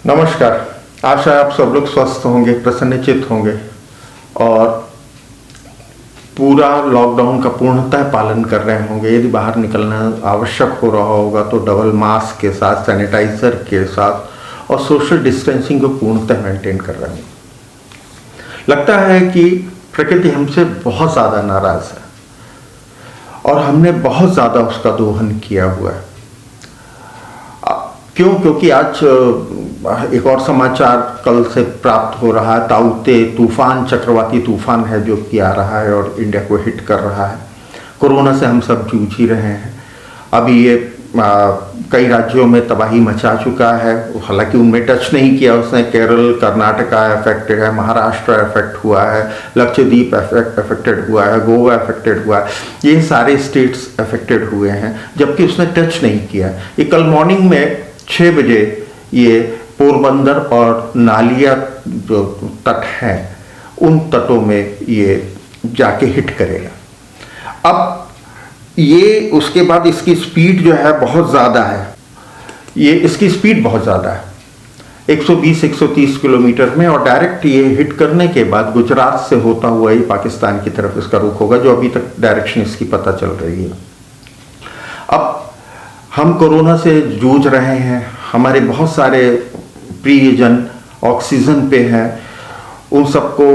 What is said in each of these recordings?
नमस्कार। आशा है आप सब लोग स्वस्थ होंगे, प्रसन्नचित्त होंगे और पूरा लॉकडाउन का पूर्णतः पालन कर रहे होंगे। यदि बाहर निकलना आवश्यक हो रहा होगा तो डबल मास्क के साथ, सैनिटाइजर के साथ और सोशल डिस्टेंसिंग को पूर्णतः मेंटेन कर रहे होंगे। लगता है कि प्रकृति हमसे बहुत ज़्यादा नाराज़ है और हमने बहुत ज़्यादा उसका दोहन किया हुआ है। क्यों? क्योंकि आज एक और समाचार कल से प्राप्त हो रहा है। ताउते तूफान, चक्रवाती तूफान है जो कि आ रहा है और इंडिया को हिट कर रहा है। कोरोना से हम सब जूझ ही रहे हैं। अभी ये कई राज्यों में तबाही मचा चुका है, हालांकि उनमें टच नहीं किया उसने। केरल, कर्नाटका अफेक्टेड है, महाराष्ट्र अफेक्ट हुआ है, लक्षद्वीप अफेक्टेड हुआ है, गोवा अफेक्टेड हुआ है। ये सारे स्टेट्स अफेक्टेड हुए हैं, जबकि उसने टच नहीं किया। ये कल मॉर्निंग में 6 बजे ये पोरबंदर और नालिया जो तट हैं उन तटों में ये जाके हिट करेगा। अब ये उसके बाद इसकी स्पीड जो है बहुत ज़्यादा है। इसकी स्पीड बहुत ज़्यादा है, 120-130 किलोमीटर में, और डायरेक्ट ये हिट करने के बाद गुजरात से होता हुआ ही पाकिस्तान की तरफ इसका रुख होगा, जो अभी तक डायरेक्शन इसकी पता चल रही है। अब हम कोरोना से जूझ रहे हैं, हमारे बहुत सारे प्रियजन ऑक्सीजन पे हैं, उन सबको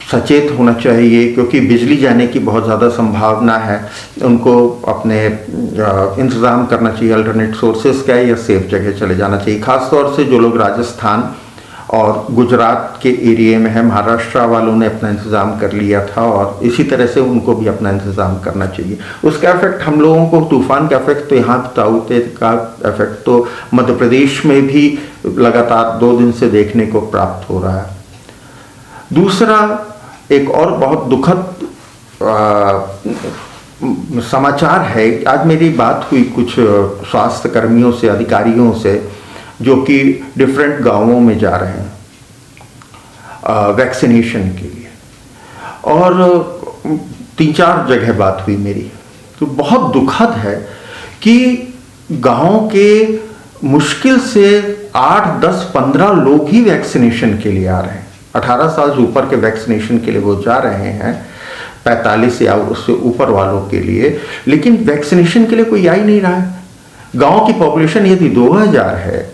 सचेत होना चाहिए क्योंकि बिजली जाने की बहुत ज़्यादा संभावना है। उनको अपने इंतज़ाम करना चाहिए अल्टरनेट सोर्सेज का, या सेफ जगह चले जाना चाहिए। ख़ास तौर से जो लोग राजस्थान और गुजरात के एरिया में है, महाराष्ट्र वालों ने अपना इंतज़ाम कर लिया था और इसी तरह से उनको भी अपना इंतज़ाम करना चाहिए। उसका इफेक्ट हम लोगों को, तूफान का इफेक्ट तो यहाँ ताउते का इफेक्ट तो मध्य प्रदेश में भी लगातार 2 दिन से देखने को प्राप्त हो रहा है। दूसरा एक और बहुत दुखद समाचार है। आज मेरी बात हुई कुछ स्वास्थ्य कर्मियों से, अधिकारियों से, जो कि डिफरेंट गांवों में जा रहे हैं वैक्सीनेशन के लिए, और 3-4 जगह बात हुई मेरी। तो बहुत दुखद है कि गांव के मुश्किल से 8, 10, 15 लोग ही वैक्सीनेशन के लिए आ रहे हैं। 18 साल से ऊपर के वैक्सीनेशन के लिए वो जा रहे हैं, 45 या उससे ऊपर वालों के लिए, लेकिन वैक्सीनेशन के लिए कोई आ ही नहीं रहा है। गांव की पॉपुलेशन यदि 2000 है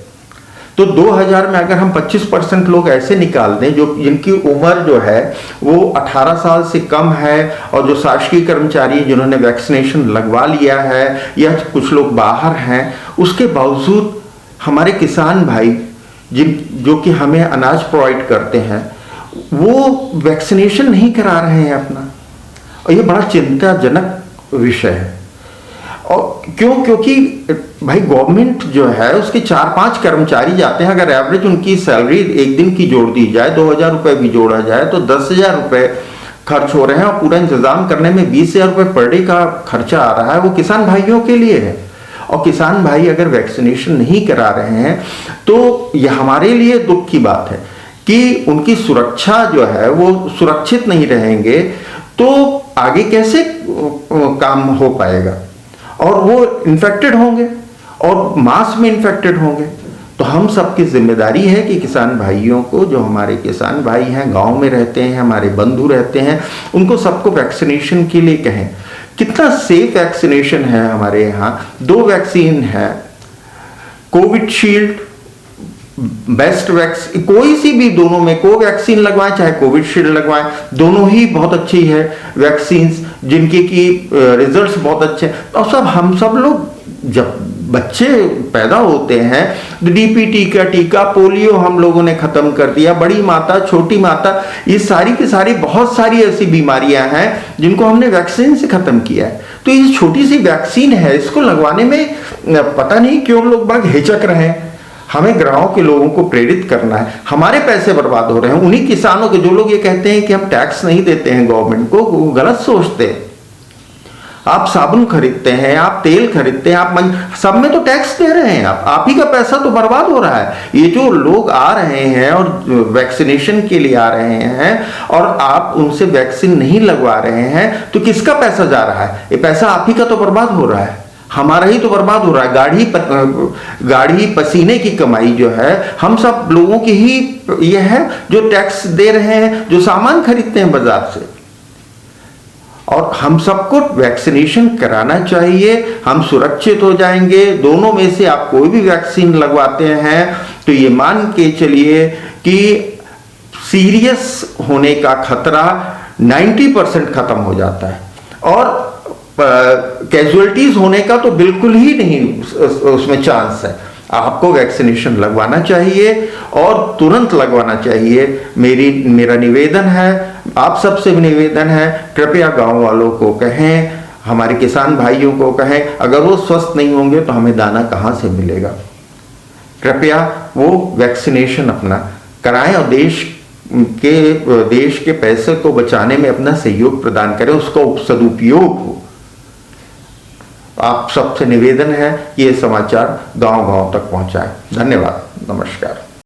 तो 2000 में अगर हम 25% लोग ऐसे निकाल दें जो जिनकी उम्र जो है वो 18 साल से कम है, और जो शासकीय कर्मचारी जिन्होंने वैक्सीनेशन लगवा लिया है, या कुछ लोग बाहर हैं, उसके बावजूद हमारे किसान भाई जो कि हमें अनाज प्रोवाइड करते हैं, वो वैक्सीनेशन नहीं करा रहे हैं अपना। और ये बड़ा चिंताजनक विषय है। और क्यों? क्योंकि भाई गवर्नमेंट जो है उसके 4-5 कर्मचारी जाते हैं। अगर एवरेज उनकी सैलरी एक दिन की जोड़ दी जाए, 2000 रुपये भी जोड़ा जाए, तो 10,000 रुपये खर्च हो रहे हैं, और पूरा इंतजाम करने में 20,000 रुपये पर डे का खर्चा आ रहा है। वो किसान भाइयों के लिए है, और किसान भाई अगर वैक्सीनेशन नहीं करा रहे हैं तो यह हमारे लिए दुख की बात है कि उनकी सुरक्षा जो है वो सुरक्षित नहीं रहेंगे तो आगे कैसे काम हो पाएगा, और वो इन्फेक्टेड होंगे और मास में इन्फेक्टेड होंगे। तो हम सबकी जिम्मेदारी है कि किसान भाइयों को, जो हमारे किसान भाई हैं, गांव में रहते हैं, हमारे बंधु रहते हैं, उनको सबको वैक्सीनेशन के लिए कहें। कितना सेफ वैक्सीनेशन है हमारे यहाँ। 2 वैक्सीन है, कोविशील्ड, बेस्ट वैक्सीन, कोई सी भी, दोनों में कोवैक्सीन लगवाएं चाहे कोविशील्ड लगवाएं, दोनों ही बहुत अच्छी है वैक्सीन्स, जिनके की रिजल्ट्स बहुत अच्छे हैं। और हम सब लोग जब बच्चे पैदा होते हैं तो डीपीटी का टीका, पोलियो हम लोगों ने खत्म कर दिया, बड़ी माता, छोटी माता, ये सारी की सारी बहुत सारी ऐसी बीमारियां हैं जिनको हमने वैक्सीन से खत्म किया है। तो ये छोटी सी वैक्सीन है, इसको लगवाने में पता नहीं क्यों लोग बाग हिचक रहे हैं। हमें गांव के लोगों को प्रेरित करना है। हमारे पैसे बर्बाद हो रहे हैं उन्हीं किसानों के, जो लोग ये कहते हैं कि हम टैक्स नहीं देते हैं गवर्नमेंट को, वो गलत सोचते हैं। आप साबुन खरीदते हैं, आप तेल खरीदते हैं, आप सब में तो टैक्स दे रहे हैं। आप ही का पैसा तो बर्बाद हो रहा है। ये जो लोग आ रहे हैं और वैक्सीनेशन के लिए आ रहे हैं और आप उनसे वैक्सीन नहीं लगवा रहे हैं, तो किसका पैसा जा रहा है? ये पैसा आप ही का तो बर्बाद हो रहा है। हमारा ही तो बर्बाद हो रहा है। गाड़ी पसीने की कमाई जो है हम सब लोगों की ही ये है, जो टैक्स दे रहे हैं, जो सामान खरीदते हैं बाजार से। और हम सबको वैक्सीनेशन कराना चाहिए, हम सुरक्षित हो जाएंगे। दोनों में से आप कोई भी वैक्सीन लगवाते हैं तो ये मान के चलिए कि सीरियस होने का खतरा 90% खत्म हो जाता है, और कैजुअलिटीज होने का तो बिल्कुल ही नहीं उसमें चांस है। आपको वैक्सीनेशन लगवाना चाहिए और तुरंत लगवाना चाहिए। मेरा निवेदन है, आप सबसे निवेदन है, कृपया गांव वालों को कहें, हमारे किसान भाइयों को कहें, अगर वो स्वस्थ नहीं होंगे तो हमें दाना कहां से मिलेगा। कृपया वो वैक्सीनेशन अपना कराएं और देश के पैसे को बचाने में अपना सहयोग प्रदान करें, उसका सदुपयोग हो। आप सबसे निवेदन है कि ये समाचार गांव-गांव तक पहुंचाएं। धन्यवाद, नमस्कार।